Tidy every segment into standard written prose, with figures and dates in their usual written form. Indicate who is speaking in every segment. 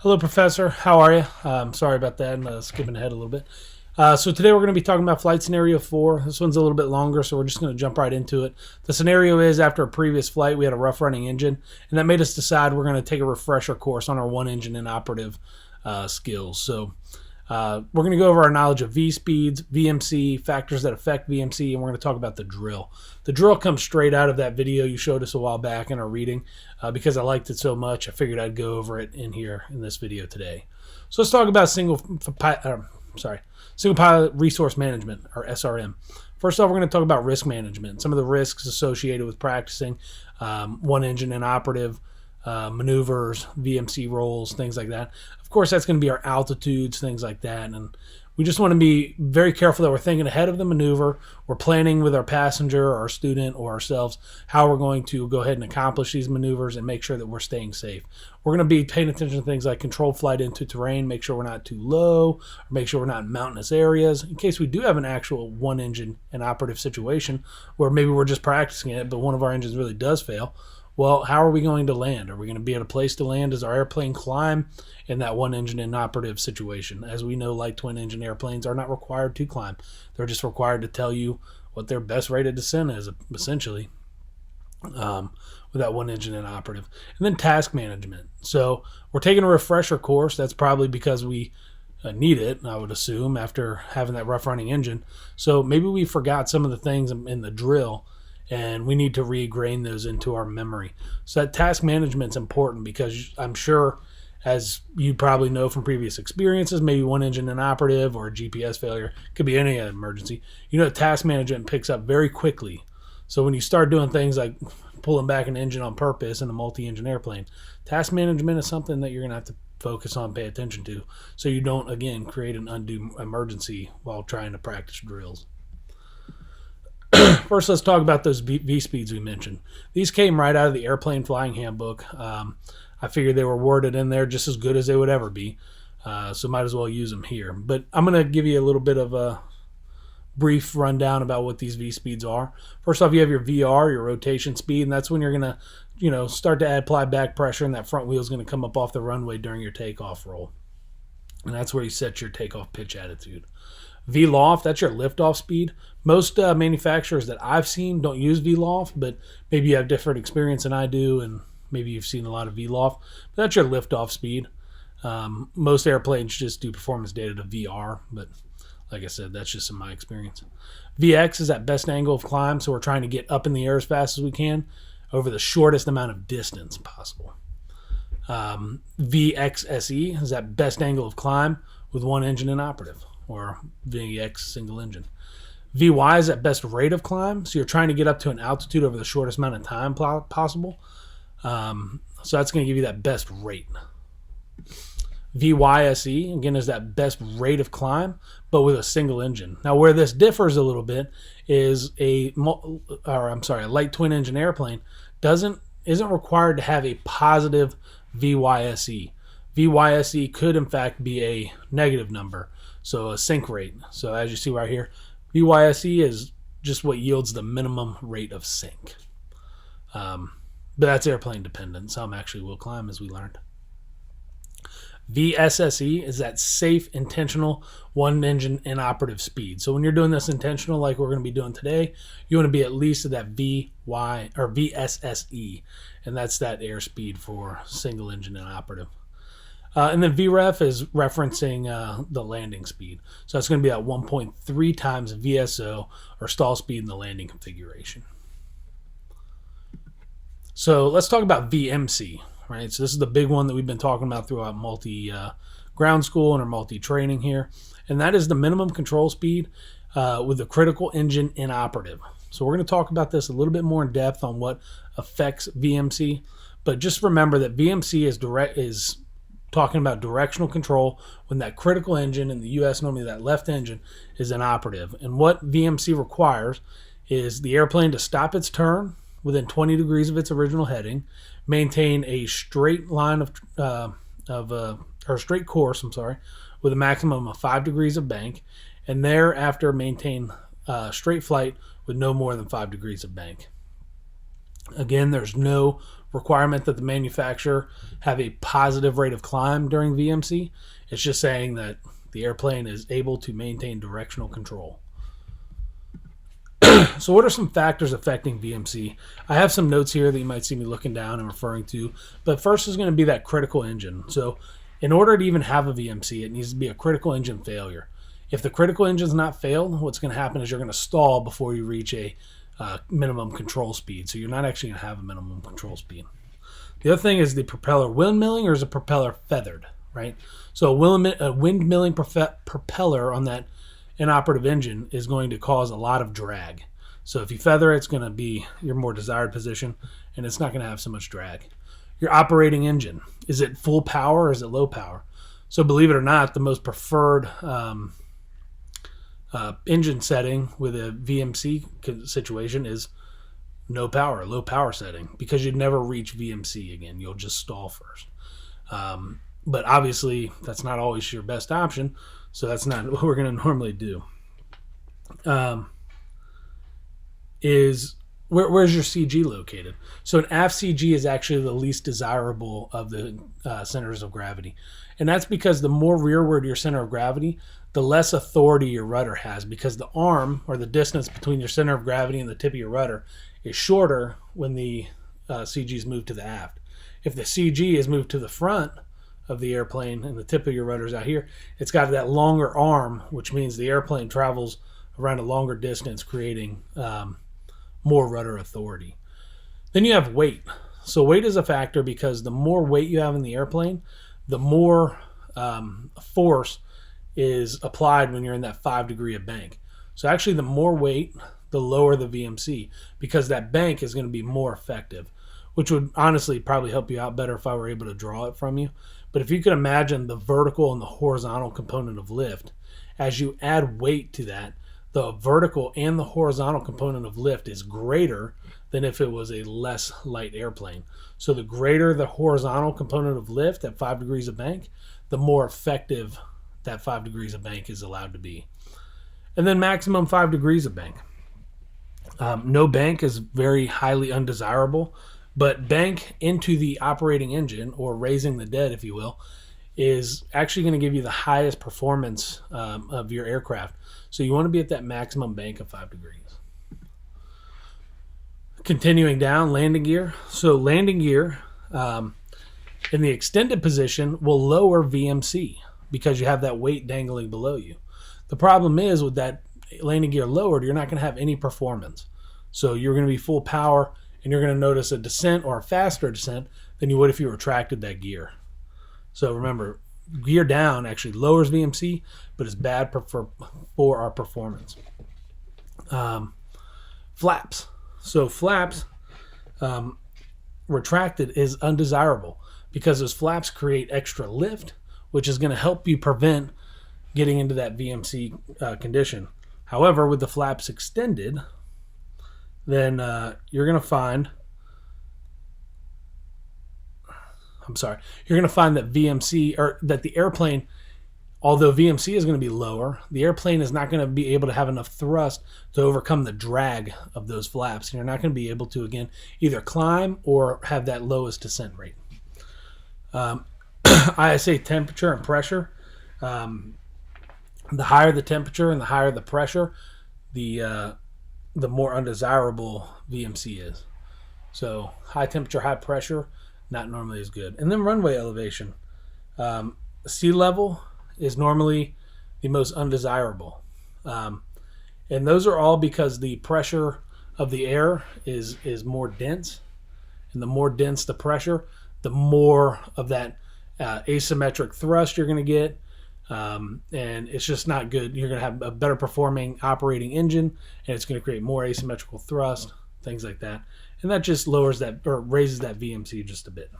Speaker 1: Hello, Professor. How are you? Sorry about that. I'm skipping ahead a little bit. So today we're going to be talking about flight scenario 4. This one's a little bit longer, so we're just going to jump right into it. The scenario is after a previous flight, we had a rough running engine, and that made us decide we're going to take a refresher course on our one engine and operative skills. So we're going to go over our knowledge of V-speeds, VMC, factors that affect VMC, and we're going to talk about the drill. The drill comes straight out of that video you showed us a while back in our reading. Because I liked it so much, I figured I'd go over it in here in this video today. So let's talk about single pilot resource management, or SRM. First off, we're going to talk about risk management, some of the risks associated with practicing one engine and operative, maneuvers, VMC roles, things like that. Of course, that's going to be our altitudes, things like that, and we just want to be very careful that we're thinking ahead of the maneuver. We're planning with our passenger or our student or ourselves how we're going to go ahead and accomplish these maneuvers and make sure that we're staying safe. We're going to be paying attention to things like controlled flight into terrain, make sure we're not too low, or make sure we're not in mountainous areas, in case we do have an actual one engine and operative situation where maybe we're just practicing it, but one of our engines really does fail. Well, how are we going to land? Are we going to be at a place to land? Does our airplane climb in that one engine and operative situation? As we know, light twin engine airplanes are not required to climb. They're just required to tell you what their best rate of descent is, essentially, with that one engine and operative. And then task management. So we're taking a refresher course. That's probably because we need it, I would assume, after having that rough running engine. So maybe we forgot some of the things in the drill, and we need to re-ingrain those into our memory. So that task management is important because I'm sure, as you probably know from previous experiences, maybe one engine inoperative or a GPS failure, could be any emergency. You know, task management picks up very quickly. So when you start doing things like pulling back an engine on purpose in a multi-engine airplane, task management is something that you're going to have to focus on, pay attention to, so you don't, again, create an undue emergency while trying to practice drills. First, let's talk about those V-speeds we mentioned. These came right out of the Airplane Flying Handbook. I figured they were worded in there just as good as they would ever be, so might as well use them here. But I'm going to give you a little bit of a brief rundown about what these V-speeds are. First off, you have your VR, your rotation speed, and that's when you're going to, start to apply back pressure, and that front wheel is going to come up off the runway during your takeoff roll. And that's where you set your takeoff pitch attitude. VLOF, that's your liftoff speed. Most manufacturers that I've seen don't use VLOF, but maybe you have different experience than I do, and maybe you've seen a lot of VLOF. But that's your liftoff speed. Most airplanes just do performance data to VR, but like I said, that's just in my experience. VX is that best angle of climb, so we're trying to get up in the air as fast as we can over the shortest amount of distance possible. VXSE is that best angle of climb with one engine inoperative, or VX single engine. VY is that best rate of climb, so you're trying to get up to an altitude over the shortest amount of time possible. So that's going to give you that best rate. VYSE, again, is that best rate of climb, but with a single engine. Now, where this differs a little bit is a light twin engine airplane isn't required to have a positive VYSE. VYSE could, in fact, be a negative number, so a sink rate. So as you see right here, VYSE is just what yields the minimum rate of sink. But that's airplane dependent. Some actually will climb, as we learned. VSSE is that safe, intentional, one engine inoperative speed. So when you're doing this intentional, like we're going to be doing today, you want to be at least at that VSSE, and that's that airspeed for single engine inoperative. And then VREF is referencing the landing speed. So that's going to be at 1.3 times VSO, or stall speed in the landing configuration. So let's talk about VMC, right? So this is the big one that we've been talking about throughout multi-ground school and our multi-training here. And that is the minimum control speed with the critical engine inoperative. So we're going to talk about this a little bit more in depth on what affects VMC. But just remember that VMC is talking about directional control when that critical engine, in the U.S. normally that left engine, is inoperative. And what VMC requires is the airplane to stop its turn within 20 degrees of its original heading, maintain a straight line or straight course, with a maximum of 5 degrees of bank, and thereafter maintain straight flight with no more than 5 degrees of bank. Again, there's no requirement that the manufacturer have a positive rate of climb during VMC. It's just saying that the airplane is able to maintain directional control. So what are some factors affecting VMC? I have some notes here that you might see me looking down and referring to, but first is going to be that critical engine. So in order to even have a VMC, it needs to be a critical engine failure. If the critical engine's not failed, what's going to happen is you're going to stall before you reach a minimum control speed. So you're not actually going to have a minimum control speed. The other thing is the propeller windmilling, or is the propeller feathered, right? So a windmilling propeller on that inoperative engine is going to cause a lot of drag. So if you feather it, it's going to be your more desired position, and it's not going to have so much drag. Your operating engine, is it full power or is it low power? So believe it or not, the most preferred engine setting with a VMC situation is no power, low power setting, because you'd never reach VMC again. You'll just stall first. But obviously, that's not always your best option, so that's not what we're going to normally do. Where's your CG located? So an aft CG is actually the least desirable of the centers of gravity. And that's because the more rearward your center of gravity, the less authority your rudder has, because the arm, or the distance between your center of gravity and the tip of your rudder, is shorter when the CG is moved to the aft. If the CG is moved to the front of the airplane and the tip of your rudder is out here, it's got that longer arm, which means the airplane travels around a longer distance, creating more rudder authority. Then you have weight. So weight is a factor because the more weight you have in the airplane, the more force is applied when you're in that 5 degree of bank. So actually the more weight, the lower the VMC, because that bank is going to be more effective, which would honestly probably help you out better if I were able to draw it from you. But if you could imagine the vertical and the horizontal component of lift, as you add weight to that, the vertical and the horizontal component of lift is greater than if it was a less light airplane. So the greater the horizontal component of lift at 5 degrees of bank, the more effective that 5 degrees of bank is allowed to be. And then maximum 5 degrees of bank. No bank is very highly undesirable, but bank into the operating engine, or raising the dead, if you will, is actually going to give you the highest performance of your aircraft. So you want to be at that maximum bank of 5 degrees. Continuing down, landing gear. So landing gear in the extended position will lower VMC because you have that weight dangling below you. The problem is, with that landing gear lowered, you're not going to have any performance. So you're going to be full power, and you're going to notice a descent, or a faster descent, than you would if you retracted that gear. So remember, gear down actually lowers VMC, but is bad for our performance. Flaps. So flaps retracted is undesirable because those flaps create extra lift, which is going to help you prevent getting into that VMC condition. However, with the flaps extended, then you're going to find that VMC, or that the airplane, although VMC is going to be lower, the airplane is not going to be able to have enough thrust to overcome the drag of those flaps. And you're not going to be able to, again, either climb or have that lowest descent rate. ISA temperature and pressure. The higher the temperature and the higher the pressure, the more undesirable VMC is. So high temperature, high pressure, not normally as good. And then runway elevation. Sea level is normally the most undesirable. And those are all because the pressure of the air is more dense. And the more dense the pressure, the more of that asymmetric thrust you're going to get. And it's just not good. You're going to have a better performing operating engine, and it's going to create more asymmetrical thrust, things like that. And that just lowers that, or raises that VMC just a bit.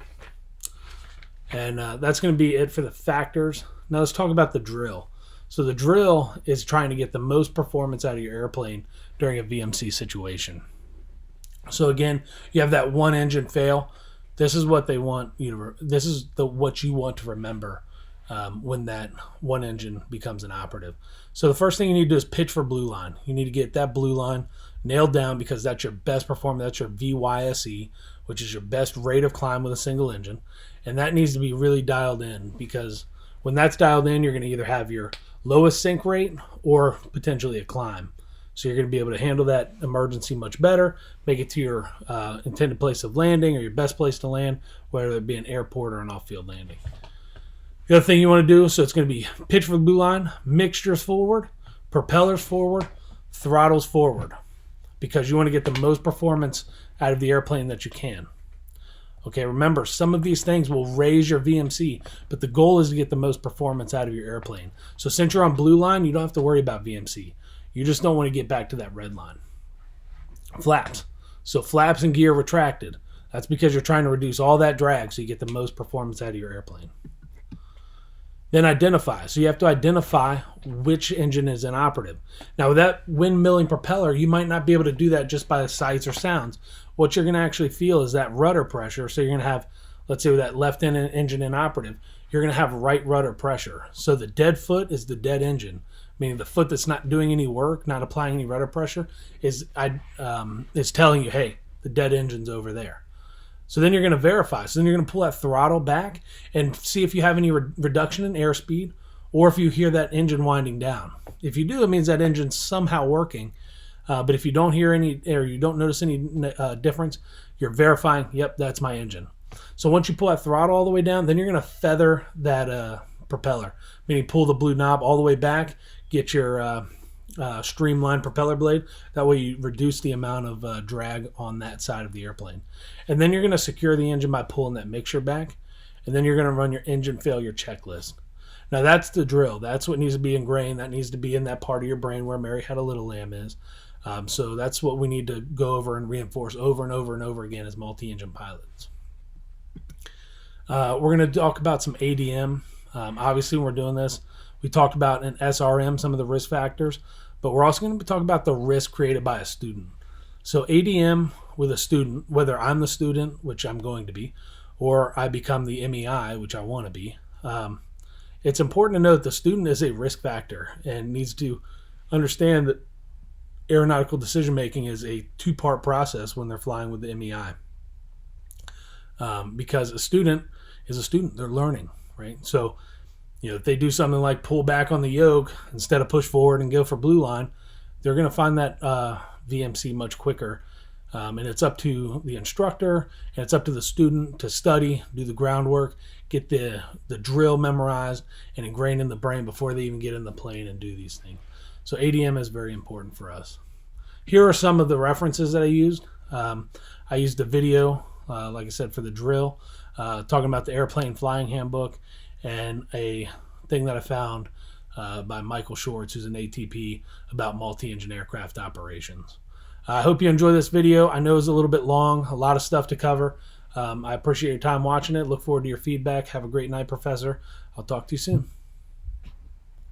Speaker 1: And that's going to be it for the factors. Now let's talk about the drill. So the drill is trying to get the most performance out of your airplane during a VMC situation. So again, you have that one engine fail. This is what they want you to. This is what you want to remember when that one engine becomes inoperative. So the first thing you need to do is pitch for blue line. You need to get that blue line nailed down, because that's your best performance. That's your VYSE, which is your best rate of climb with a single engine. And that needs to be really dialed in, because when that's dialed in, you're going to either have your lowest sink rate or potentially a climb. So you're going to be able to handle that emergency much better, make it to your intended place of landing or your best place to land, whether it be an airport or an off-field landing. The other thing you want to do, so it's going to be pitch for the blue line, mixtures forward, propellers forward, throttles forward, because you want to get the most performance out of the airplane that you can. Okay, remember, some of these things will raise your VMC, but the goal is to get the most performance out of your airplane. So since you're on blue line, you don't have to worry about VMC. You just don't want to get back to that red line. Flaps. So flaps and gear retracted. That's because you're trying to reduce all that drag so you get the most performance out of your airplane. Then identify. So you have to identify which engine is inoperative. Now with that windmilling propeller, you might not be able to do that just by sights or sounds. What you're going to actually feel is that rudder pressure. So you're going to have, let's say with that left engine inoperative, you're going to have right rudder pressure. So the dead foot is the dead engine, meaning the foot that's not doing any work, not applying any rudder pressure, is telling you, hey, the dead engine's over there. So then you're going to verify. So then you're going to pull that throttle back and see if you have any reduction in airspeed, or if you hear that engine winding down. If you do, it means that engine's somehow working. But if you don't hear any, or you don't notice any difference, you're verifying, yep, that's my engine. So once you pull that throttle all the way down, then you're going to feather that propeller, meaning pull the blue knob all the way back, get your streamlined propeller blade. That way you reduce the amount of drag on that side of the airplane. And then you're going to secure the engine by pulling that mixture back, and then you're going to run your engine failure checklist. Now that's the drill. That's what needs to be ingrained. That needs to be in that part of your brain where Mary Had a Little Lamb is. So that's what we need to go over and reinforce over and over and over again as multi-engine pilots. We're going to talk about some ADM. Obviously, when we're doing this, we talked about in SRM some of the risk factors, but we're also going to talk about the risk created by a student. So ADM with a student, whether I'm the student, which I'm going to be, or I become the MEI, which I want to be, it's important to note the student is a risk factor and needs to understand that aeronautical decision-making is a two-part process when they're flying with the MEI. Because a student is a student, they're learning, right? So, if they do something like pull back on the yoke instead of push forward and go for blue line, they're going to find that VMC much quicker. And it's up to the instructor, and it's up to the student to study, do the groundwork, get the drill memorized and ingrained in the brain before they even get in the plane and do these things. So ADM is very important for us. Here are some of the references that I used. I used a video, like I said, for the drill, talking about the Airplane Flying Handbook, and a thing that I found by Michael Schwartz, who's an ATP, about multi-engine aircraft operations. I hope you enjoy this video. I know it's a little bit long, a lot of stuff to cover. I appreciate your time watching it. Look forward to your feedback. Have a great night, Professor. I'll talk to you soon.